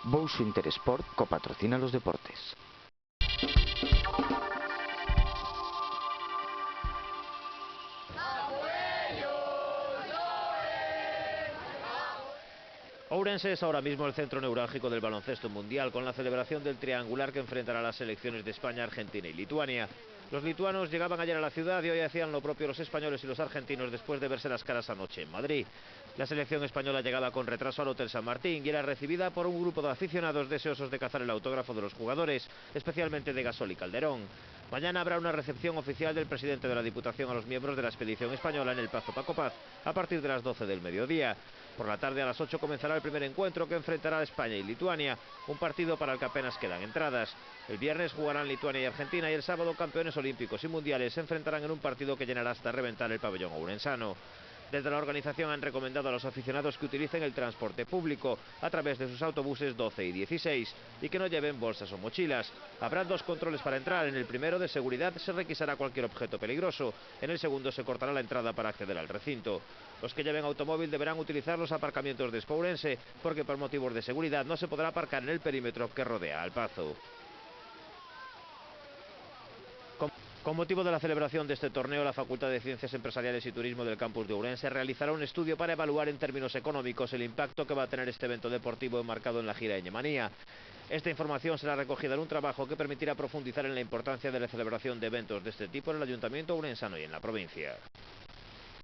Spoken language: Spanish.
Bousu Interesport copatrocina los deportes. Ourense es ahora mismo el centro neurálgico del baloncesto mundial, con la celebración del triangular que enfrentará a las selecciones de España, Argentina y Lituania. Los lituanos llegaban ayer a la ciudad y hoy hacían lo propio los españoles y los argentinos después de verse las caras anoche en Madrid. La selección española llegaba con retraso al Hotel San Martín y era recibida por un grupo de aficionados deseosos de cazar el autógrafo de los jugadores, especialmente de Gasol y Calderón. Mañana habrá una recepción oficial del presidente de la Diputación a los miembros de la expedición española en el Pazo Paco Paz a partir de las 12 del mediodía. Por la tarde a las 8 comenzará el primer encuentro que enfrentará a España y Lituania, un partido para el que apenas quedan entradas. El viernes jugarán Lituania y Argentina y el sábado campeones olímpicos y mundiales se enfrentarán en un partido que llenará hasta reventar el pabellón ourensano. Desde la organización han recomendado a los aficionados que utilicen el transporte público a través de sus autobuses 12 y 16 y que no lleven bolsas o mochilas. Habrá 2 controles para entrar. En el primero, de seguridad, se requisará cualquier objeto peligroso. En el segundo se cortará la entrada para acceder al recinto. Los que lleven automóvil deberán utilizar los aparcamientos de Expo Ourense porque por motivos de seguridad no se podrá aparcar en el perímetro que rodea al Pazo. Con motivo de la celebración de este torneo, la Facultad de Ciencias Empresariales y Turismo del campus de Ourense realizará un estudio para evaluar en términos económicos el impacto que va a tener este evento deportivo enmarcado en la gira de Ñemanía. Esta información será recogida en un trabajo que permitirá profundizar en la importancia de la celebración de eventos de este tipo en el Ayuntamiento ourensano y en la provincia.